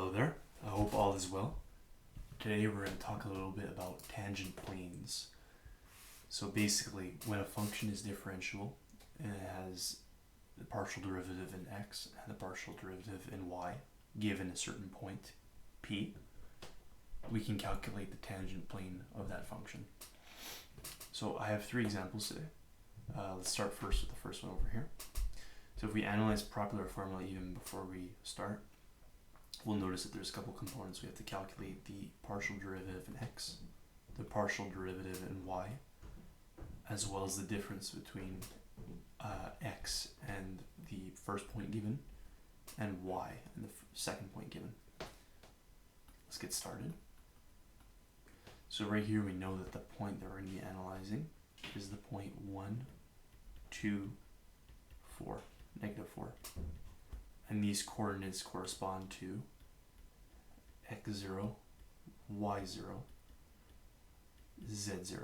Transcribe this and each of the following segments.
Hello there, I hope all is well. Today we're going to talk a little bit about tangent planes. So basically, when a function is differentiable and it has the partial derivative in x and the partial derivative in y given a certain point, p, we can calculate the tangent plane of that function. So I have three examples today. Let's start first with the first one over here. So if we analyze popular formula even before we start, we'll notice that there's a couple components. We have to calculate the partial derivative in x, the partial derivative in y, as well as the difference between x and the first point given, and y and the second point given. Let's get started. So right here we know that the point that we're going to be analyzing is the point 1, 2, 4, negative 4. And these coordinates correspond to x0, y0, z0.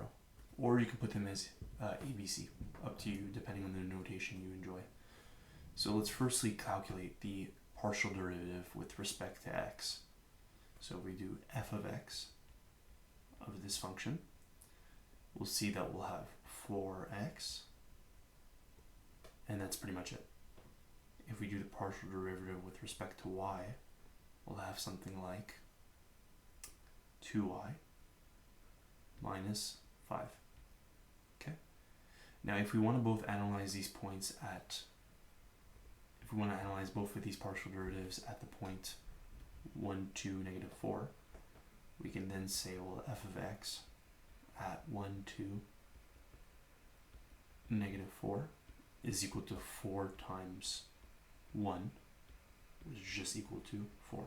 Or you can put them as ABC, up to you depending on the notation you enjoy. So let's firstly calculate the partial derivative with respect to x. So we do f of x of this function. We'll see that we'll have 4x, and that's pretty much it. If we do the partial derivative with respect to y, we'll have something like 2y minus 5. Okay. Now if we want to both analyze these points if we want to analyze both of these partial derivatives at the point 1, 2, negative 4, we can then say, well, f of x at 1, 2, negative 4 is equal to 4 times 1, which is just equal to 4.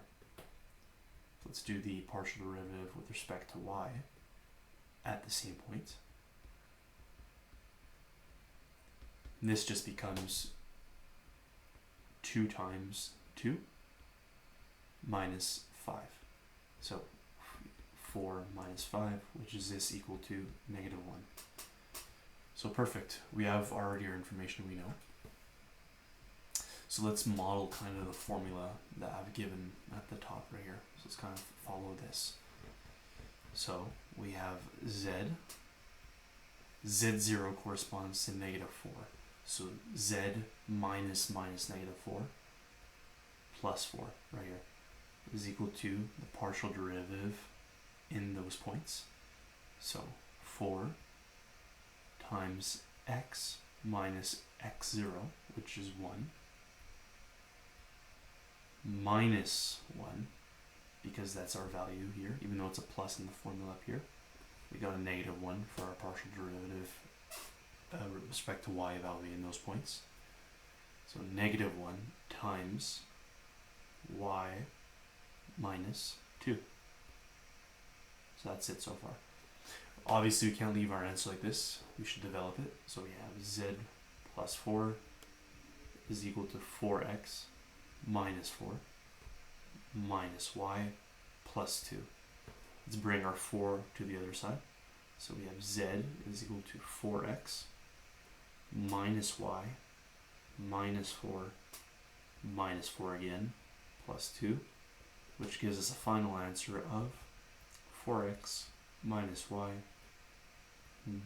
Let's do the partial derivative with respect to y at the same point. And this just becomes 2 times 2 minus 5. So 4 minus 5, which is this equal to negative 1. So perfect. We have already our information we know. So let's model kind of the formula that I've given at the top right here. So let's kind of follow this. So we have z0 corresponds to negative 4. So z minus negative 4 plus 4 right here is equal to the partial derivative in those points. So 4 times x minus x0, which is 1, minus 1, because that's our value here, even though it's a plus in the formula up here. We got a negative 1 for our partial derivative with respect to y value in those points. So negative 1 times y minus 2. So that's it so far. Obviously we can't leave our answer like this. We should develop it. So we have z plus 4 is equal to 4x minus 4 minus y plus 2. Let's bring our 4 to the other side. So we have z is equal to 4x minus y minus 4 minus 4 again plus 2, which gives us a final answer of 4x minus y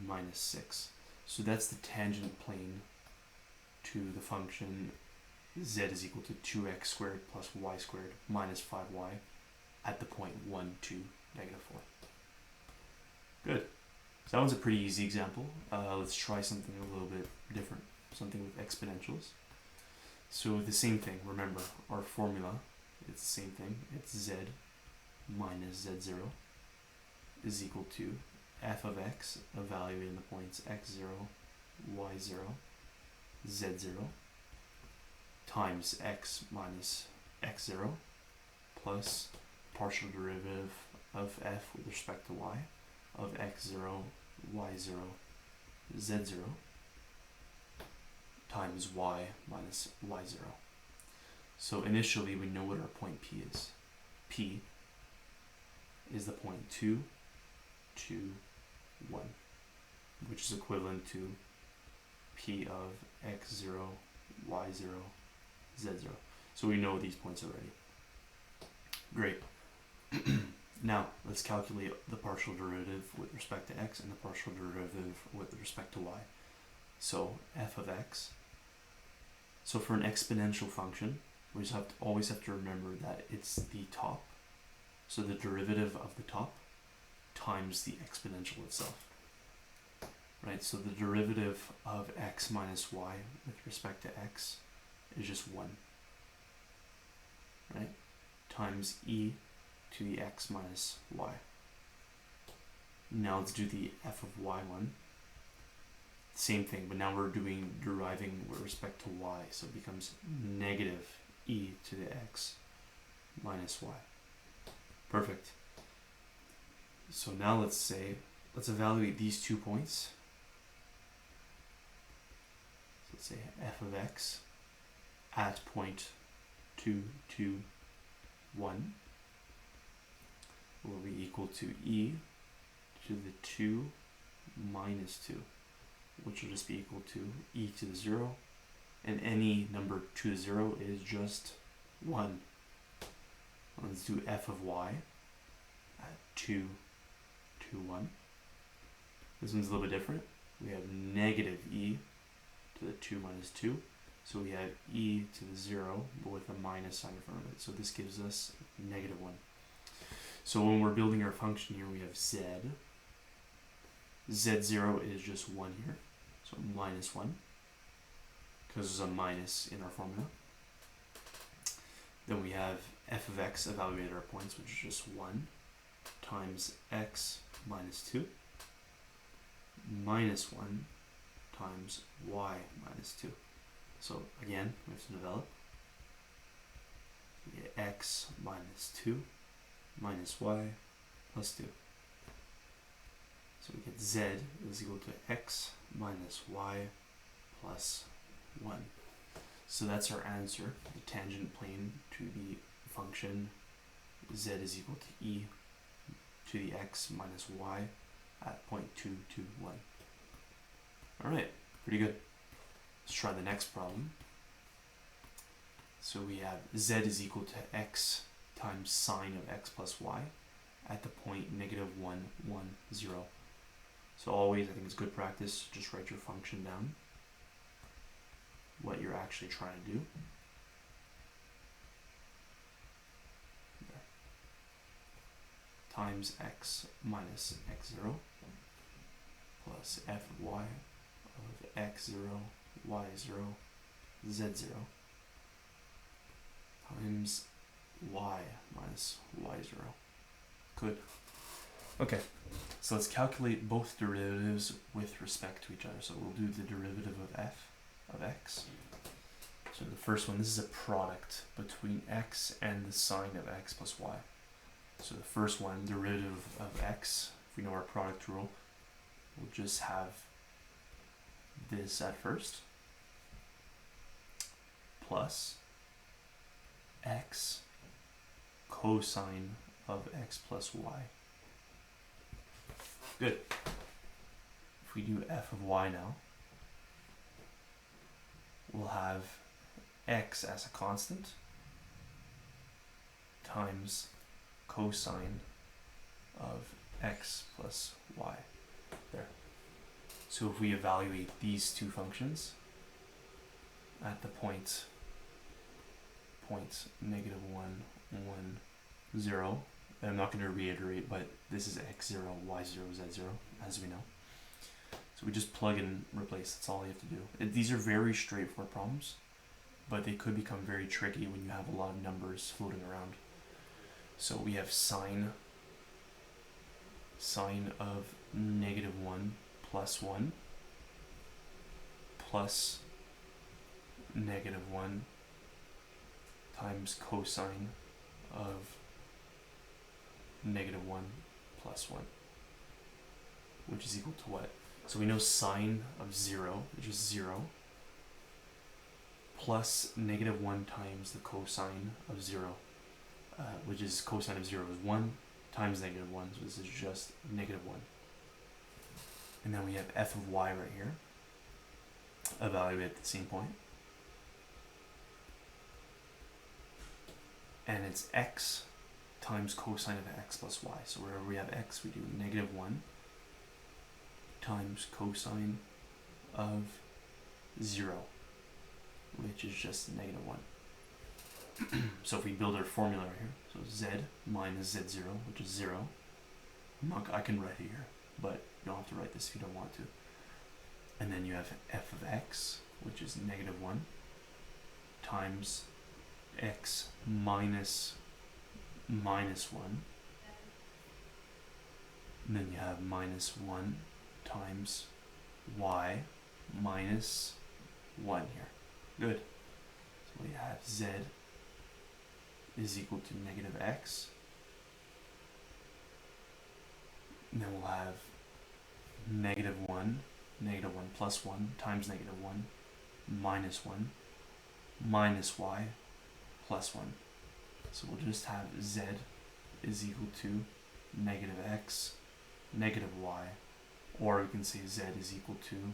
minus 6. So that's the tangent plane to the function z is equal to 2x squared plus y squared minus 5y at the point 1, 2, negative 4. Good. So that one's a pretty easy example. Let's try something a little bit different, something with exponentials. So the same thing, remember our formula, it's the same thing. It's z minus z0 is equal to f of x evaluating the points x0, y0, z0 times x minus x0 plus partial derivative of f with respect to y of x0, y0, z0 times y minus y0. So initially we know what our point P is. P is the point 2, 2, 1, which is equivalent to P of x0, y0, z0. So we know these points already. Great. Now, let's calculate the partial derivative with respect to x and the partial derivative with respect to y. So, f of x. So for an exponential function, we just always have to remember that it's the top. So the derivative of the top times the exponential itself. Right, so the derivative of x minus y with respect to x is just 1. Right? Times e to the x minus y. Now let's do the f of y one. Same thing, but now we're deriving with respect to y, so it becomes negative e to the x minus y. Perfect. So now let's evaluate these 2 points. So let's say f of x at point 2, 2, 1 will be equal to e to the 2 minus 2, which will just be equal to e to the 0, and any number to the 0 is just 1. Let's do f of y at 2, 2, 1. This one's a little bit different. We have negative e to the 2 minus 2, so we have e to the 0, but with a minus sign in front of it. So this gives us negative 1. So when we're building our function here, we have z. Z0 is just 1 here, so minus 1, because there's a minus in our formula. Then we have f of x, evaluate our points, which is just 1, times x minus 2, minus 1 times y minus 2. So again, we have to develop. We get x minus 2 minus y plus 2. So we get z is equal to x minus y plus 1. So that's our answer, the tangent plane to the function z is equal to e to the x minus y at 0.221. Alright, pretty good. Let's try the next problem. So we have z is equal to x times sine of x plus y at the point negative 1, 1, 0. So always, I think it's good practice, just write your function down, what you're actually trying to do. There. Times x minus x0 plus f of y of x0, y0, z0 times y minus y0. Good. Okay, so let's calculate both derivatives with respect to each other. So we'll do the derivative of f of x. So the first one, this is a product between x and the sine of x plus y. So the first one, derivative of x, if we know our product rule, we'll just have this at first, plus x cosine of x plus y. Good. If we do f of y now, we'll have x as a constant times cosine of x plus y. There. So if we evaluate these two functions at the point negative 1, 1, 0, and I'm not going to reiterate, but this is x0, y0, z0, as we know. So we just plug and replace, that's all you have to do. These are very straightforward problems, but they could become very tricky when you have a lot of numbers floating around. So we have sine of negative 1 plus 1 plus negative 1 times cosine of negative 1 plus 1, which is equal to what? So we know sine of 0, which is 0, plus negative 1 times the cosine of 0, which is cosine of 0 is 1 times negative 1, so this is just negative 1. And then we have f of y right here, evaluate at the same point. And it's x times cosine of x plus y. So wherever we have x, we do -1 times cosine of 0, which is just -1. So if we build our formula right here, so z minus z0, which is 0. I can write it here, but you don't have to write this if you don't want to. And then you have f of x, which is -1, times x minus -1. And then you have -1 times y minus 1 here. Good. So we have z is equal to -x. And then we'll have -1 plus 1 times -1 minus 1 minus y plus 1. So we'll just have z is equal to -x, -y, or we can say z is equal to,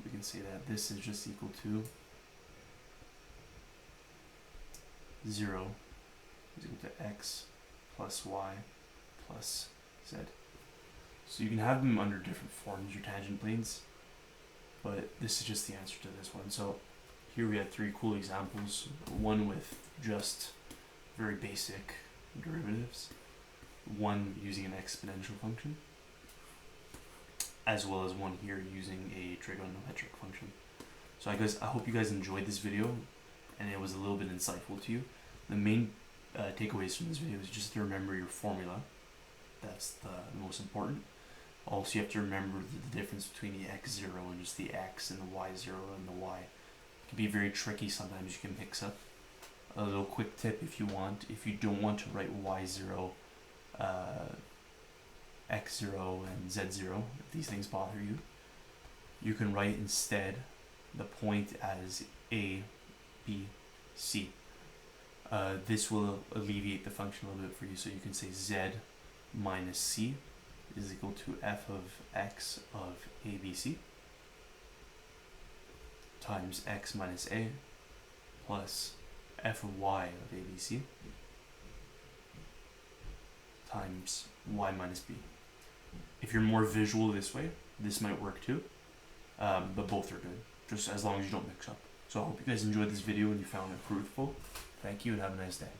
we can say that this is just equal to 0 is equal to x plus y plus z. So you can have them under different forms, your tangent planes, but this is just the answer to this one. So here we have 3 cool examples, one with just very basic derivatives, one using an exponential function, as well as one here using a trigonometric function. So I hope you guys enjoyed this video and it was a little bit insightful to you. The main takeaways from this video is just to remember your formula. That's the most important. Also, you have to remember the difference between the x0 and just the x, and the y0 and the y. It can be very tricky sometimes. You can mix up. A little quick tip if you want. If you don't want to write y0, x0, and z0, if these things bother you, you can write instead the point as a, b, c. This will alleviate the function a little bit for you, so you can say z minus c is equal to f of x of abc times x minus a plus f of y of abc times y minus b. If you're more visual this way, this might work too, but both are good, just as long as you don't mix up. So I hope you guys enjoyed this video and you found it fruitful. Thank you and have a nice day.